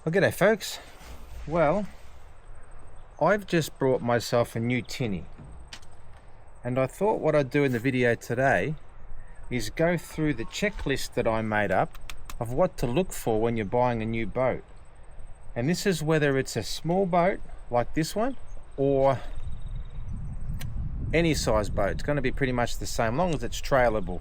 Well, g'day folks. Well, I've just brought myself a new tinny, and I thought what I'd do in the video today is go through the checklist that I made up of what to look for when you're buying a new boat. And this is whether it's a small boat like this one or any size boat. It's going to be pretty much the same, long as it's trailable.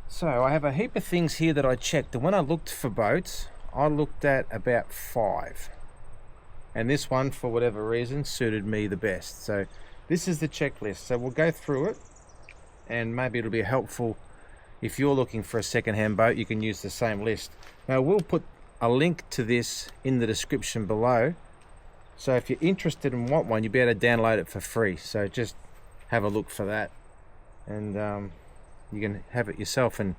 So I have a heap of things here that I checked, and when I looked for boats, I looked at about 5, and this one, for whatever reason, suited me the best. So this is the checklist. So we'll go through it, and maybe it'll be helpful if you're looking for a second-hand boat. You can use the same list. Now we'll put a link to this in the description below, so if you're interested and want one, you'll be able to download it for free. So just have a look for that, and you can have it yourself, and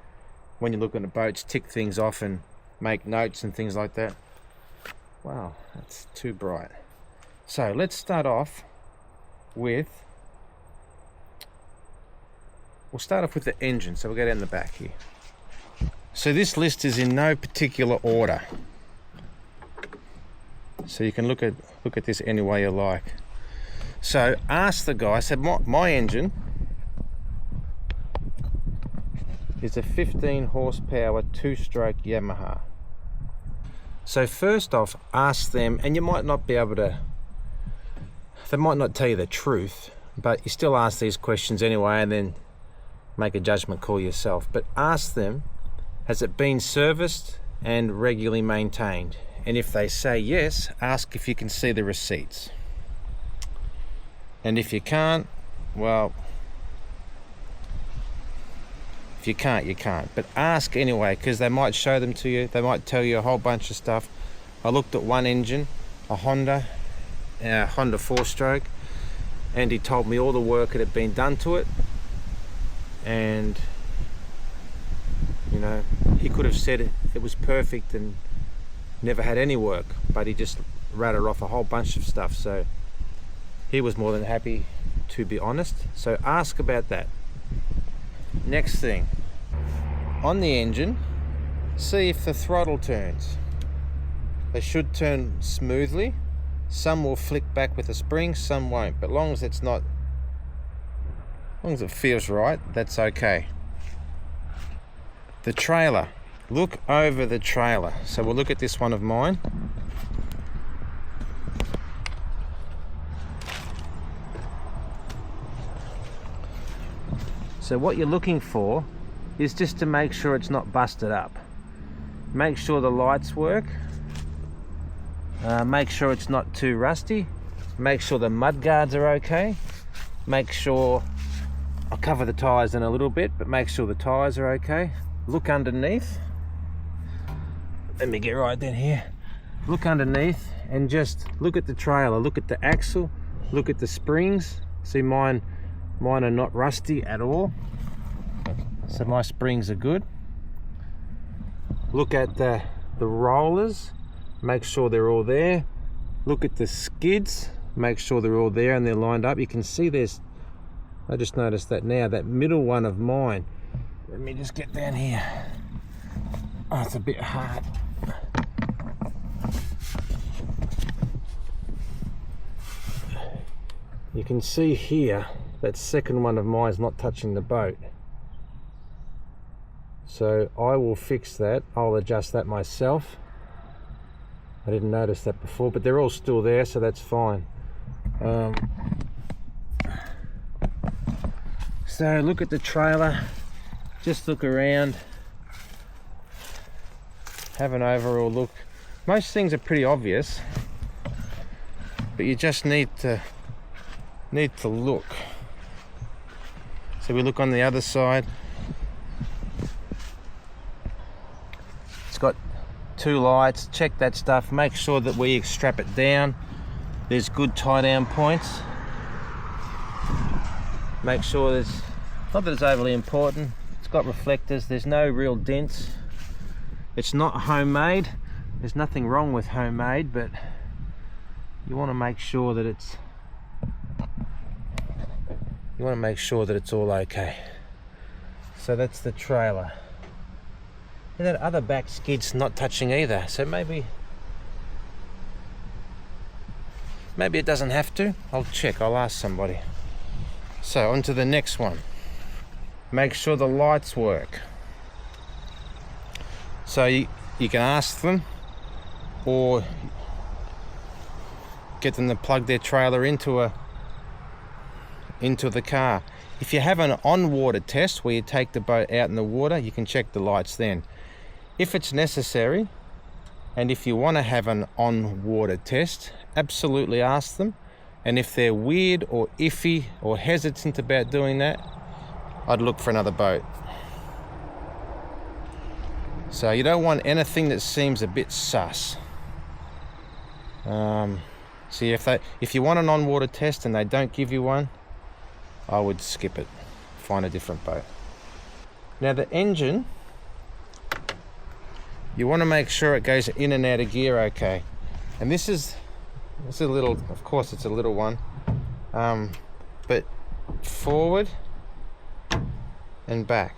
when you're looking at boats, tick things off and make notes and things like that. Wow, that's too bright. So let's start off with, we'll start off with the engine. So we'll go down the back here. So this list is in no particular order, so you can look at this any way you like. So ask the guy. I said my engine is a 15 horsepower 2-stroke Yamaha. So first off, ask them, and you might not be able to, they might not tell you the truth, but you still ask these questions anyway and then make a judgment call yourself. But ask them, has it been serviced and regularly maintained? And if they say yes, ask if you can see the receipts. And if you can't, well, if you can't, you can't. But ask anyway, because they might show them to you. They might tell you a whole bunch of stuff. I looked at one engine, a Honda 4-stroke, and he told me all the work that had been done to it. And, you know, he could have said it was perfect and never had any work, but he just rattled off a whole bunch of stuff. So he was more than happy to be honest. So ask about that. Next thing, on the engine, see if the throttle turns. They should turn smoothly. Some will flick back with a spring, some won't, but long as it's not, as long as it feels right, that's okay. The trailer, look over the trailer. So we'll look at this one of mine. So what you're looking for is just to make sure it's not busted up. Make sure the lights work. Make sure it's not too rusty. Make sure the mud guards are okay. Make sure, I'll cover the tyres in a little bit, but make sure the tyres are okay. Look underneath. Let me get right down here. Look underneath and just look at the trailer. Look at the axle. Look at the springs. See, mine are not rusty at all, so my springs are good. Look at the rollers, make sure they're all there. Look at the skids, make sure they're all there and they're lined up. You can see there's, I just noticed that now, that middle one of mine. Let me just get down here. Oh, it's a bit hard. You can see here, that second one of mine is not touching the boat. So I will fix that. I'll adjust that myself. I didn't notice that before, but they're all still there, so that's fine. So look at the trailer, just look around, have an overall look. Most things are pretty obvious, but you just need to look. So we look on the other side. It's got 2 lights. Check that stuff. Make sure that where you strap it down, there's good tie down points. Make sure there's, not that it's overly important, it's got reflectors. There's no real dents. It's not homemade. There's nothing wrong with homemade, but you want to make sure that it's you want to make sure that it's all okay. So that's the trailer. And that other back skid's not touching either, so maybe it doesn't have to. I'll check, I'll ask somebody. So on to the next one. Make sure the lights work. So you can ask them, or get them to plug their trailer into the car. If you have an on-water test where you take the boat out in the water, you can check the lights then. If it's necessary, and if you want to have an on-water test, absolutely ask them. And if they're weird or iffy or hesitant about doing that, I'd look for another boat. So you don't want anything that seems a bit sus. See, if you want an on-water test and they don't give you one, I would skip it. Find a different boat. Now the engine, you want to make sure it goes in and out of gear okay. And this is a little, of course it's a little one, but forward and back.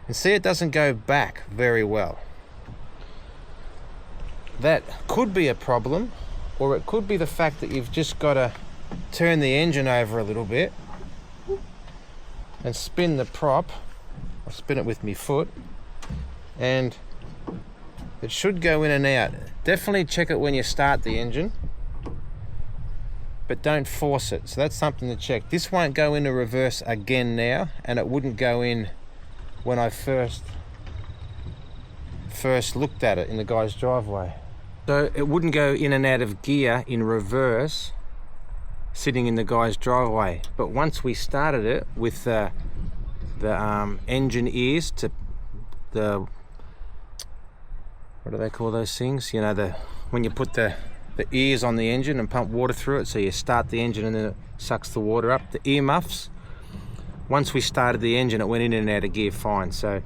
And see, it doesn't go back very well. That could be a problem, or it could be the fact that you've just got to turn the engine over a little bit and spin the prop. I'll spin it with my foot, and it should go in and out. Definitely check it when you start the engine, but don't force it. So that's something to check. This won't go into reverse again now, and it wouldn't go in when I first looked at it in the guy's driveway. So it wouldn't go in and out of gear in reverse sitting in the guy's driveway. But once we started it with the engine ears to the, what do they call those things? You know, when you put the ears on the engine and pump water through it, so you start the engine and then it sucks the water up. The ear muffs. Once we started the engine, it went in and out of gear fine. So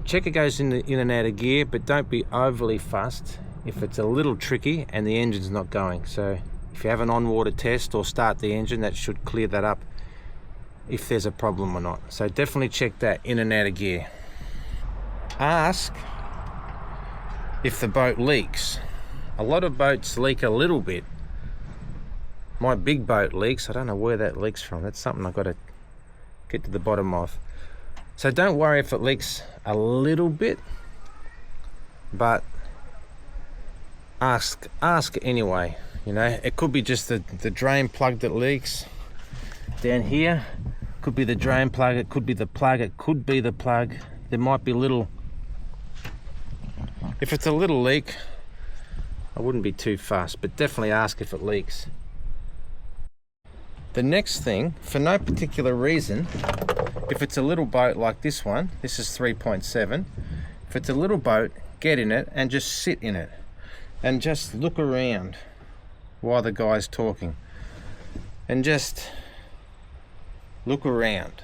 check it goes in and out of gear, but don't be overly fussed if it's a little tricky and the engine's not going. So if you have an on-water test or start the engine, that should clear that up if there's a problem or not. So definitely check that in and out of gear. Ask if the boat leaks. A lot of boats leak a little bit. My big boat leaks. I don't know where that leaks from. That's something I've got to get to the bottom of. So don't worry if it leaks a little bit, but ask anyway. You know, it could be just the drain plug that leaks down here. Could be the drain plug, it could be the plug, it could be the plug. There might be little, if it's a little leak, I wouldn't be too fast, but definitely ask if it leaks. The next thing, for no particular reason, if it's a little boat like this one, this is 3.7, if it's a little boat, get in it and just sit in it and just look around while the guy's talking, and just look around.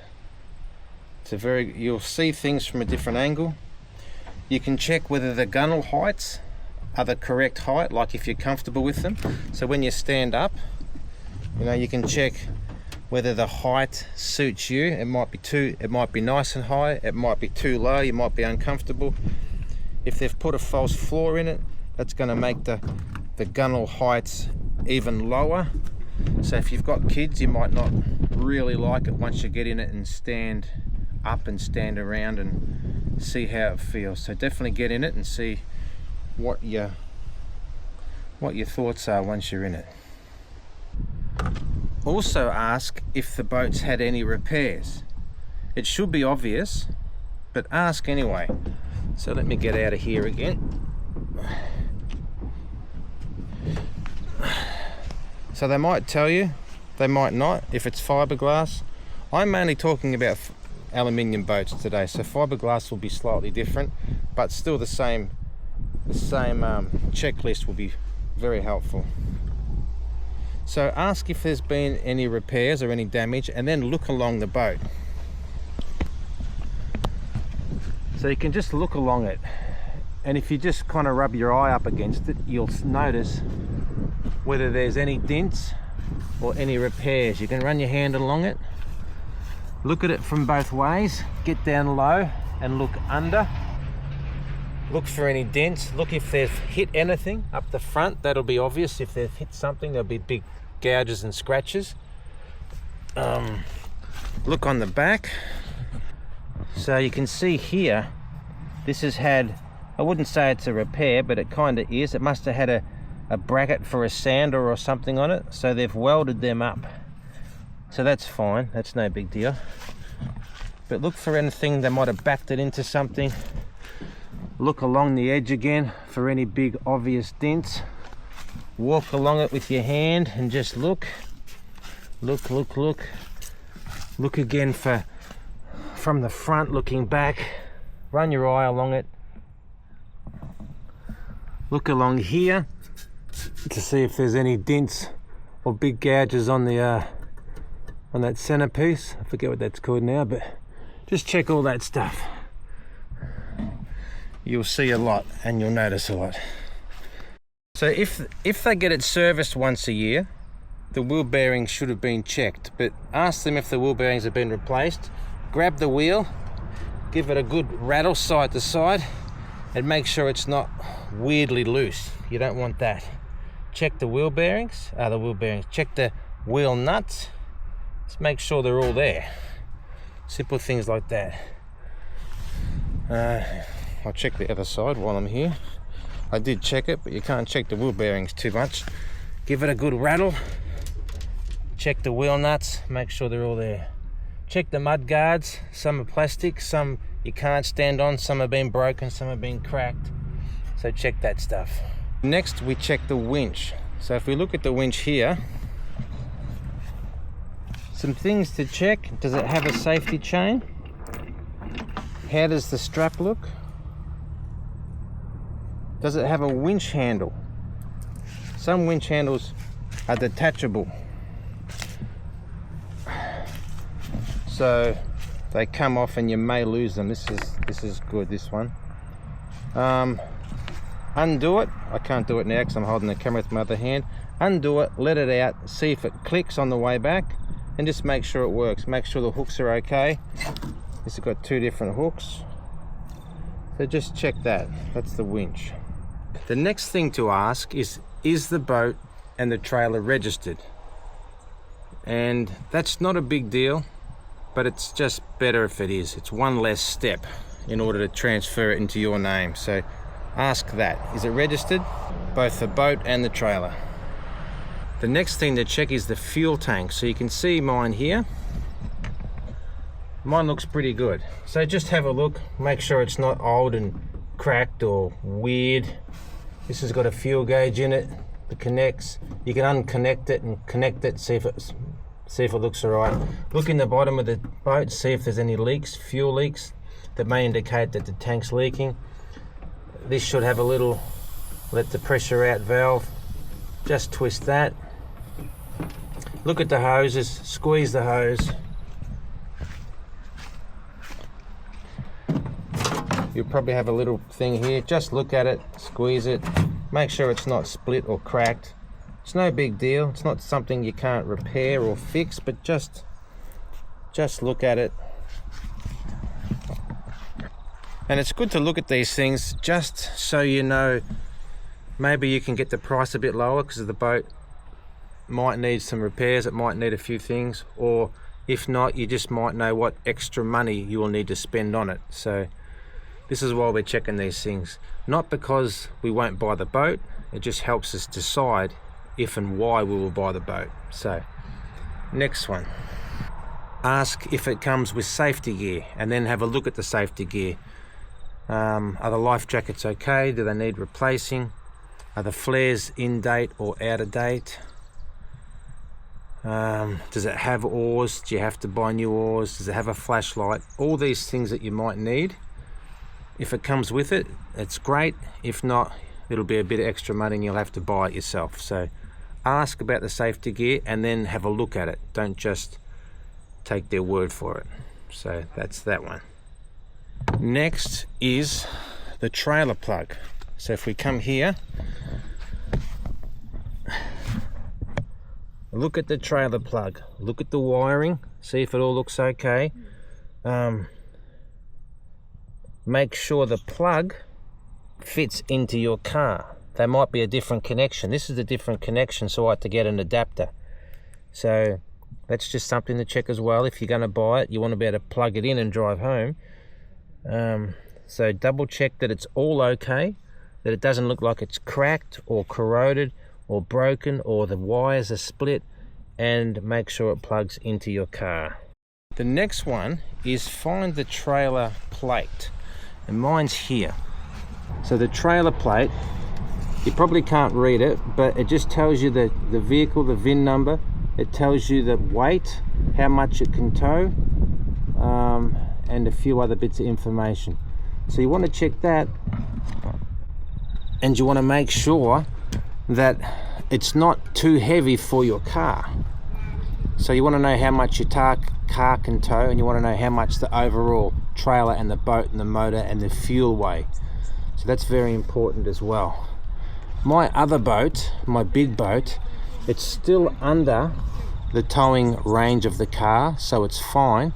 You'll see things from a different angle. You can check whether the gunnel heights are the correct height, like if you're comfortable with them. So when you stand up, you know, you can check whether the height suits you. It might be nice and high, it might be too low, you might be uncomfortable. If they've put a false floor in it, that's going to make the gunnel heights even lower. So if you've got kids, you might not really like it once you get in it and stand up and stand around and see how it feels. So definitely get in it and see what your thoughts are once you're in it. Also ask if the boat's had any repairs. It should be obvious, but ask anyway. So let me get out of here again. So they might tell you, they might not, if it's fiberglass. I'm mainly talking about aluminium boats today, so fiberglass will be slightly different, but still the same checklist will be very helpful. So ask if there's been any repairs or any damage, and then look along the boat. So you can just look along it, and if you just kind of rub your eye up against it, you'll notice whether there's any dents or any repairs. You can run your hand along it, look at it from both ways, get down low and look under. Look for any dents. Look if they've hit anything up the front. That'll be obvious. If they've hit something, there'll be big gouges and scratches. Look on the back. So you can see here, this has had, I wouldn't say it's a repair, but it kind of is. It must have had a bracket for a sander or something on it. So they've welded them up. So that's fine. That's no big deal. But look for anything that might have backed it into something. Look along the edge again for any big obvious dents. Walk along it with your hand and just look. Look. Look again for from the front looking back. Run your eye along it. Look along here to see if there's any dents or big gouges on the on that centerpiece. I forget what that's called now, but just check all that stuff. You'll see a lot and you'll notice a lot. So if they get it serviced once a year, the wheel bearings should have been checked, but ask them if the wheel bearings have been replaced. Grab the wheel, give it a good rattle side to side, and make sure it's not weirdly loose. You don't want that. Check the wheel bearings, check the wheel nuts. Just make sure they're all there. Simple things like that. I'll check the other side while I'm here. I did check it, but you can't check the wheel bearings too much. Give it a good rattle. Check the wheel nuts, make sure they're all there. Check the mud guards. Some are plastic, some you can't stand on, some have been broken, some have been cracked. So check that stuff. Next, we check the winch. So if we look at the winch here, some things to check. Does it have a safety chain? How does the strap look? Does it have a winch handle? Some winch handles are detachable, so they come off and you may lose them. This is good, this one. Undo it. I can't do it now because I'm holding the camera with my other hand. Undo it, let it out, see if it clicks on the way back, and just make sure it works. Make sure the hooks are okay. This has got 2 different hooks, so just check that. That's the winch. The next thing to ask is the boat and the trailer registered? And that's not a big deal, but it's just better if it is. It's one less step in order to transfer it into your name. So ask that. Is it registered? Both the boat and the trailer. The next thing to check is the fuel tank. So you can see mine here. Mine looks pretty good. So just have a look, make sure it's not old and cracked or weird. This has got a fuel gauge in it that connects. You can unconnect it and connect it, see if it looks alright. Look in the bottom of the boat, see if there's any leaks, fuel leaks that may indicate that the tank's leaking. This should have a little let the pressure out valve. Just twist that. Look at the hoses, squeeze the hose. You'll probably have a little thing here. Just look at it, squeeze it, make sure it's not split or cracked. It's no big deal. It's not something you can't repair or fix, but just look at it. And it's good to look at these things just so you know maybe you can get the price a bit lower because the boat might need some repairs, it might need a few things, or if not, you just might know what extra money you will need to spend on it. So this is why we're checking these things. Not because we won't buy the boat, it just helps us decide if and why we will buy the boat. So, next one. Ask if it comes with safety gear, and then have a look at the safety gear. Are the life jackets okay? Do they need replacing? Are the flares in date or out of date? Does it have oars? Do you have to buy new oars? Does it have a flashlight? All these things that you might need. If it comes with it, it's great. If not, it'll be a bit of extra money and you'll have to buy it yourself. So ask about the safety gear and then have a look at it. Don't just take their word for it. So that's that one. Next is the trailer plug. So if we come here, look at the trailer plug, look at the wiring, see if it all looks okay. make sure the plug fits into your car. There might be a different connection. This is a different connection, so I had to get an adapter. So that's just something to check as well. If you're going to buy it, you want to be able to plug it in and drive home. So double check that it's all okay, that it doesn't look like it's cracked or corroded or broken or the wires are split, and make sure it plugs into your car. The next one is find the trailer plate, and mine's here. So the trailer plate, you probably can't read it, but it just tells you the vehicle, the VIN number. It tells you the weight, how much it can tow, and a few other bits of information. So you want to check that, and you want to make sure that it's not too heavy for your car. So you want to know how much your car can tow, and you want to know how much the overall trailer and the boat and the motor and the fuel weigh. So that's very important as well. My other boat, my big boat, it's still under the towing range of the car, so it's fine,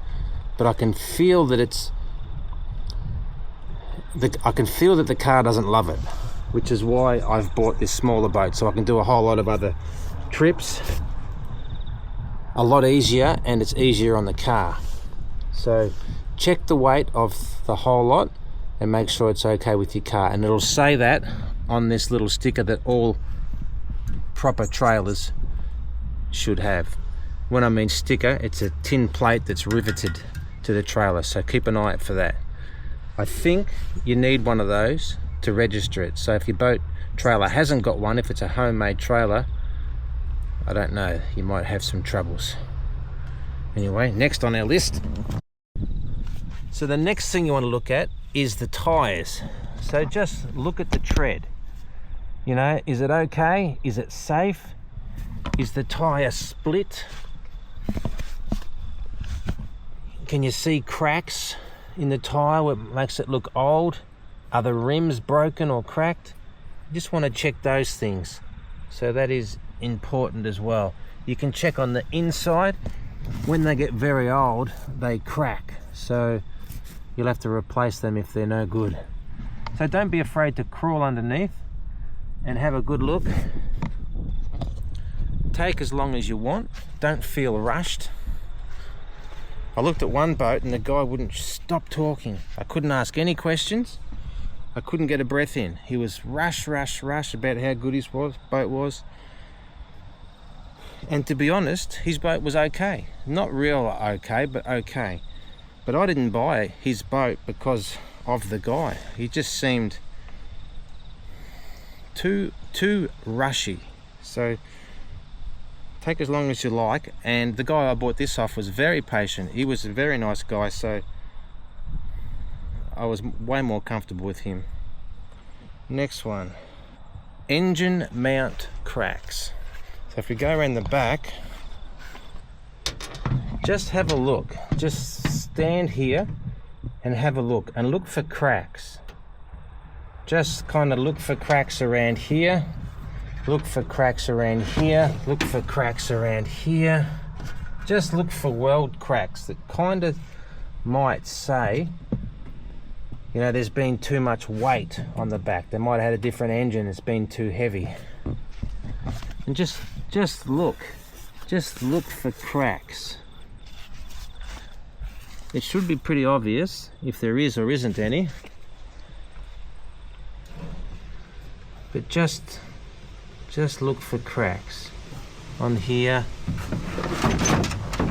but I can feel that the car doesn't love it, which is why I've bought this smaller boat, so I can do a whole lot of other trips a lot easier, and it's easier on the car. So check the weight of the whole lot and make sure it's okay with your car, and it'll say that on this little sticker that all proper trailers should have. When I mean sticker, it's a tin plate that's riveted to the trailer, so keep an eye out for that. I think you need one of those to register it, so if your boat trailer hasn't got one, if it's a homemade trailer, I don't know, you might have some troubles. Anyway, next on our list. So the next thing you want to look at is the tyres. So just look at the tread. You know, is it okay? Is it safe? Is the tyre split? Can you see cracks in the tyre what makes it look old? Are the rims broken or cracked? You just want to check those things. So that is important as well. You can check on the inside. When they get very old, they crack, so you'll have to replace them if they're no good. So don't be afraid to crawl underneath and have a good look. Take as long as you want, don't feel rushed. I looked at one boat and the guy wouldn't stop talking. I couldn't ask any questions. I couldn't get a breath in. He was rush about how good his boat was. And to be honest, his boat was okay. Not real okay, but okay. But I didn't buy his boat because of the guy. He just seemed too rushy. So take as long as you like. And the guy I bought this off was very patient. He was a very nice guy, so I was way more comfortable with him. Next one, engine mount cracks. So if we go around the back, just have a look. Just stand here and have a look, and look for cracks. Just kind of look for cracks around here, look for cracks around here, look for cracks around here. Just look for weld cracks that kind of might say, you know, there's been too much weight on the back. They might have had a different engine, it's been too heavy. And just look for cracks. It should be pretty obvious if there is or isn't any, but just look for cracks on here,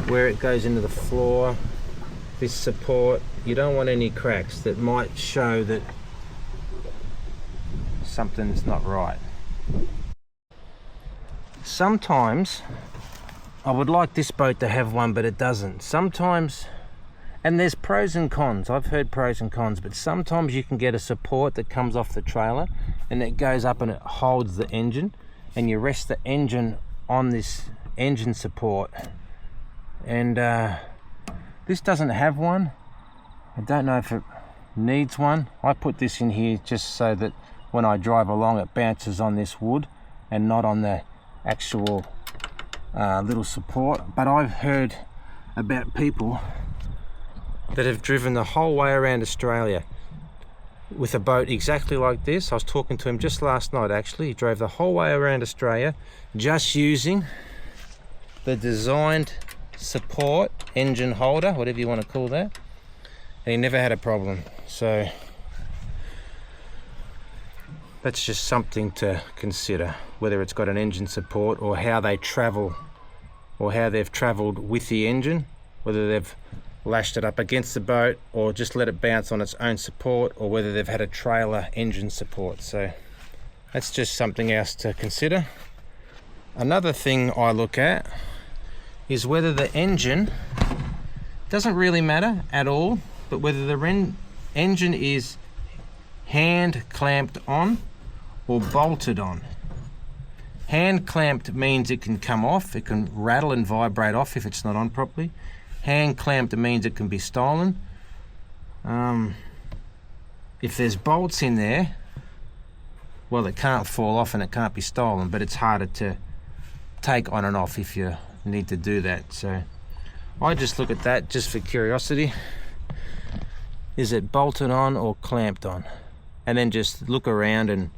where it goes into the floor, this support. You don't want any cracks that might show that something's not right. Sometimes I would like this boat to have one, but it doesn't. Sometimes, and there's pros and cons, I've heard pros and cons, but sometimes you can get a support that comes off the trailer and it goes up and it holds the engine, and you rest the engine on this engine support, and this doesn't have one. I don't know if it needs one. I put this in here just so that when I drive along it bounces on this wood and not on the actual little support. But I've heard about people that have driven the whole way around Australia with a boat exactly like this. I was talking to him just last night actually. He drove the whole way around Australia just using the designed support engine holder, whatever you want to call that, and he never had a problem. So that's just something to consider, whether it's got an engine support or how they travel, or how they've traveled with the engine, whether they've lashed it up against the boat or just let it bounce on its own support, or whether they've had a trailer engine support. So that's just something else to consider. Another thing I look at is whether the engine, doesn't really matter at all, but whether the engine is hand clamped on or bolted on. Hand clamped means it can come off, it can rattle and vibrate off if it's not on properly. Hand clamped means it can be stolen. If there's bolts in there, well, it can't fall off and it can't be stolen, but it's harder to take on and off if you need to do that. So I just look at that just for curiosity. Is it bolted on or clamped on? And then just look around and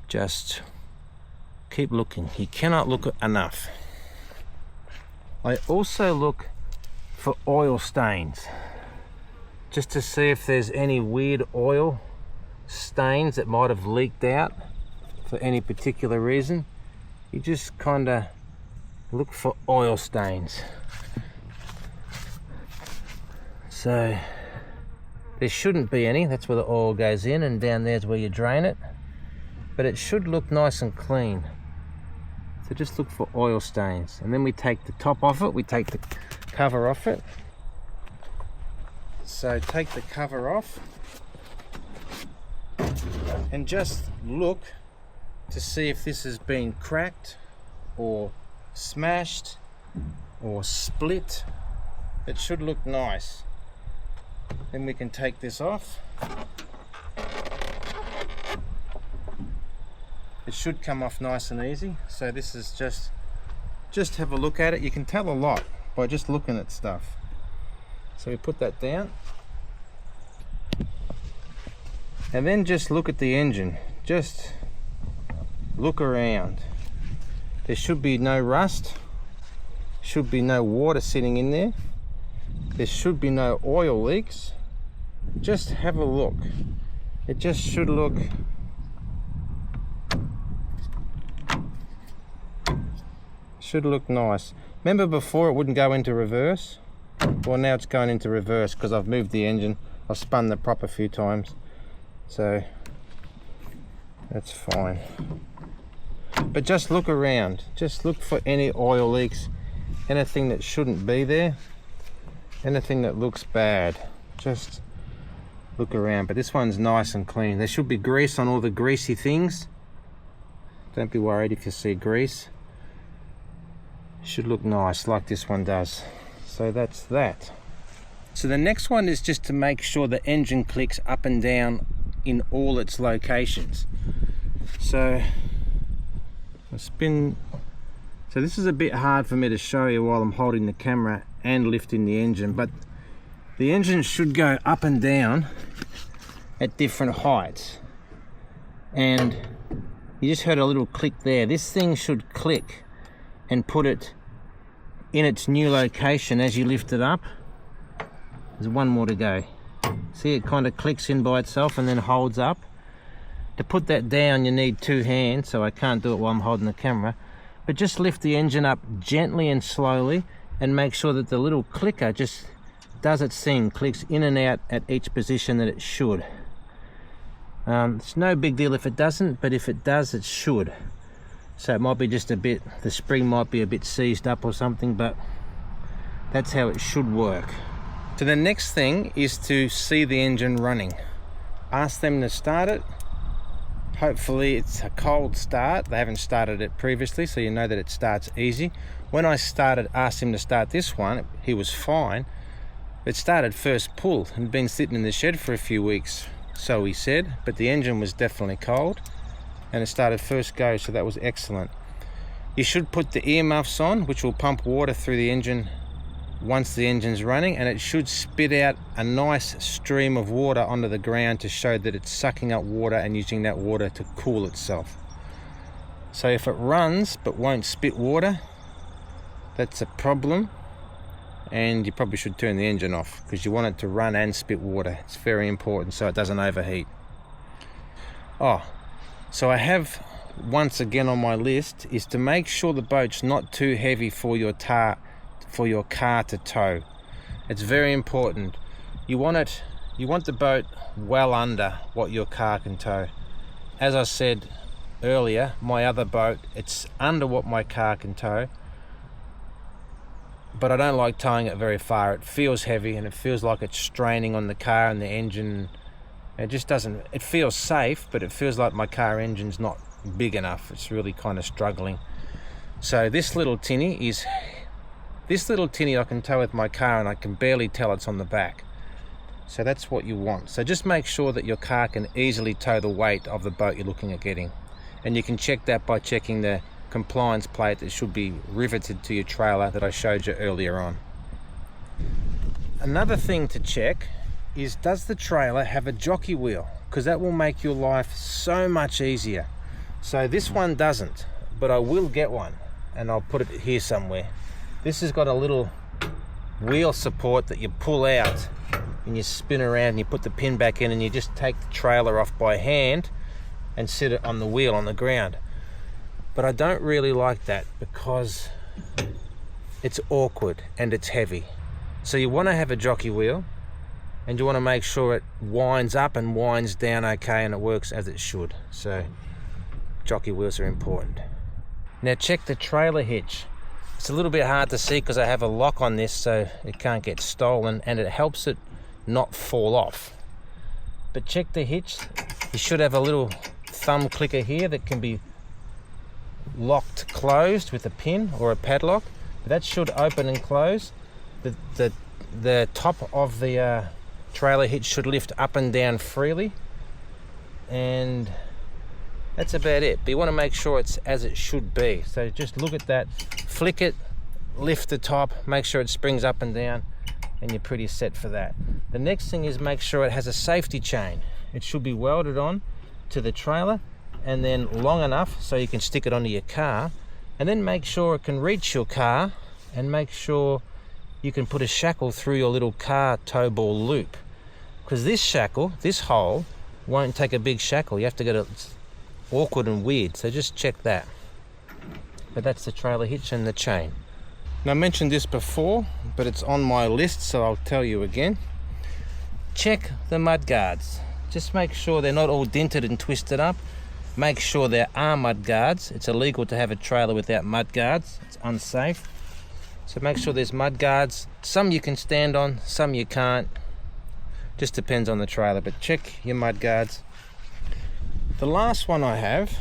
just keep looking. You cannot look enough. I also look for oil stains, just to see if there's any weird oil stains that might have leaked out for any particular reason. You just kind of look for oil stains. So there shouldn't be any. That's where the oil goes in, and down there's where you drain it, but it should look nice and clean. So just look for oil stains, and then we take the top off it, we take the cover off it. So take the cover off and just look to see if this has been cracked or smashed or split. It should look nice. Then we can take this off. It should come off nice and easy. So this is just have a look at it. You can tell a lot by just looking at stuff. So we put that down, and then just look at the engine. Just look around. There should be no rust, should be no water sitting in there, there should be no oil leaks. Just have a look. It just should look nice. Remember before it wouldn't go into reverse? Well, now it's going into reverse because I've moved the engine. I've spun the prop a few times, so that's fine. But just look around. Just look for any oil leaks, anything that shouldn't be there, anything that looks bad. Just look around. But this one's nice and clean. There should be grease on all the greasy things. Don't be worried if you see grease. Should look nice like this one does. So that's that. So the next one is just to make sure the engine clicks up and down in all its locations. So so this is a bit hard for me to show you while I'm holding the camera and lifting the engine, but the engine should go up and down at different heights. And you just heard a little click there. This thing should click and put it in its new location as you lift it up. There's one more to go. See, it kind of clicks in by itself and then holds up. To put that down you need two hands, so I can't do it while I'm holding the camera, but just lift the engine up gently and slowly and make sure that the little clicker just does its thing, clicks in and out at each position that it should. It's no big deal if it doesn't, but if it does, it should. So it might be just a bit, the spring might be a bit seized up or something, but that's how it should work. So the next thing is to see the engine running. Ask them to start it. Hopefully it's a cold start. They haven't started it previously, so you know that it starts easy. When I asked him to start this one, he was fine. It started first pull and had been sitting in the shed for a few weeks, so he said, but the engine was definitely cold. And it started first go, so that was excellent. You should put the earmuffs on, which will pump water through the engine once the engine's running, and it should spit out a nice stream of water onto the ground to show that it's sucking up water and using that water to cool itself. So if it runs but won't spit water, that's a problem, and you probably should turn the engine off, because you want it to run and spit water. It's very important so it doesn't overheat. So I have, once again on my list, is to make sure the boat's not too heavy for your car to tow. It's very important. You want the boat well under what your car can tow. As I said earlier, my other boat, it's under what my car can tow, but I don't like towing it very far. It feels heavy and it feels like it's straining on the car and the engine. It just doesn't, it feels safe, but it feels like my car engine's not big enough. It's really kind of struggling. So this little tinny I can tow with my car, and I can barely tell it's on the back. So that's what you want. So just make sure that your car can easily tow the weight of the boat you're looking at getting. And you can check that by checking the compliance plate that should be riveted to your trailer that I showed you earlier on. Another thing to check is, does the trailer have a jockey wheel? Because that will make your life so much easier. So this one doesn't, but I will get one, and I'll put it here somewhere. This has got a little wheel support that you pull out and you spin around and you put the pin back in, and you just take the trailer off by hand and sit it on the wheel on the ground. But I don't really like that because it's awkward and it's heavy. So you want to have a jockey wheel, and you want to make sure it winds up and winds down okay and it works as it should. So jockey wheels are important. Now check the trailer hitch. It's a little bit hard to see because I have a lock on this so it can't get stolen, and it helps it not fall off. But check the hitch. You should have a little thumb clicker here that can be locked closed with a pin or a padlock. That should open and close. The top of the trailer hitch should lift up and down freely, and that's about it. But you want to make sure it's as it should be. So just look at that, flick it, lift the top, make sure it springs up and down, and you're pretty set for that. The next thing is make sure it has a safety chain. It should be welded on to the trailer and then long enough so you can stick it onto your car, and then make sure it can reach your car, and make sure you can put a shackle through your little car tow ball loop, because this shackle, this hole, won't take a big shackle. You have to get it awkward and weird, so just check that. But that's the trailer hitch and the chain. Now I mentioned this before, but it's on my list, so I'll tell you again. Check the mud guards. Just make sure they're not all dented and twisted up. Make sure there are mud guards. It's illegal to have a trailer without mud guards. It's unsafe. So make sure there's mud guards. Some you can stand on, some you can't. Just depends on the trailer, but check your mud guards. The last one I have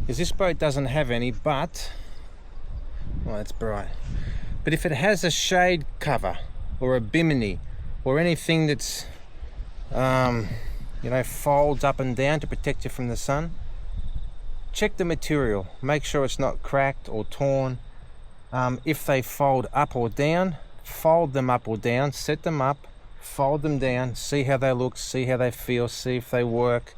is, this boat doesn't have any, but, well, that's bright. But if it has a shade cover or a bimini or anything that's, folds up and down to protect you from the sun, check the material. Make sure it's not cracked or torn. If they fold up or down, fold them up or down, set them up, fold them down, see how they look, see how they feel, see if they work.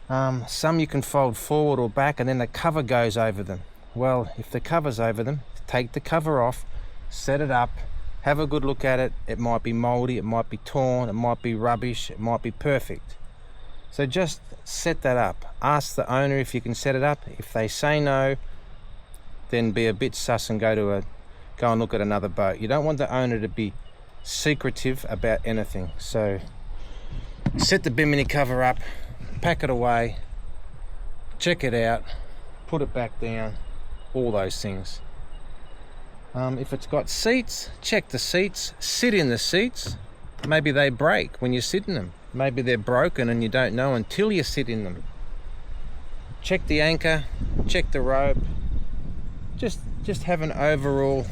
Some you can fold forward or back and then the cover goes over them. Well, if the cover's over them, take the cover off, set it up, have a good look at it. It might be moldy, it might be torn, it might be rubbish, it might be perfect. So just set that up. Ask the owner if you can set it up. If they say no, then be a bit sus and go and look at another boat. You don't want the owner to be secretive about anything. So set the bimini cover up, pack it away, check it out, put it back down, all those things. If it's got seats, check the seats, sit in the seats. Maybe they break when you sit in them. Maybe they're broken and you don't know until you sit in them. Check the anchor, check the rope. Just have an overall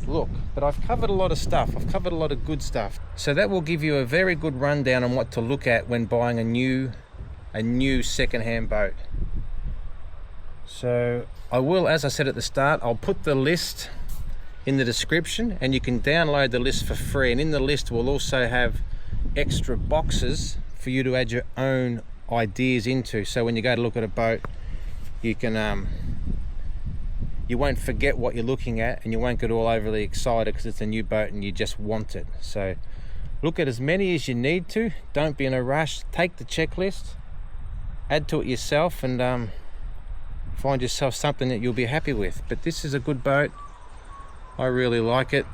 look. But I've covered a lot of stuff. I've covered a lot of good stuff. So that will give you a very good rundown on what to look at when buying a new second-hand boat. So I will, as I said at the start, I'll put the list in the description, and you can download the list for free. And in the list we'll also have extra boxes for you to add your own ideas into, so when you go to look at a boat, you can you won't forget what you're looking at, and you won't get all overly excited because it's a new boat and you just want it. So look at as many as you need to. Don't be in a rush. Take the checklist, add to it yourself, and find yourself something that you'll be happy with. But this is a good boat. I really like it.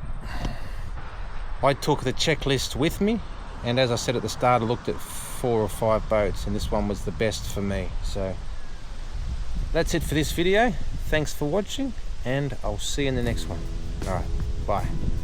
I took the checklist with me, and as I said at the start, I looked at 4 or 5 boats, and this one was the best for me. So that's it for this video. Thanks for watching, and I'll see you in the next one. All right, bye.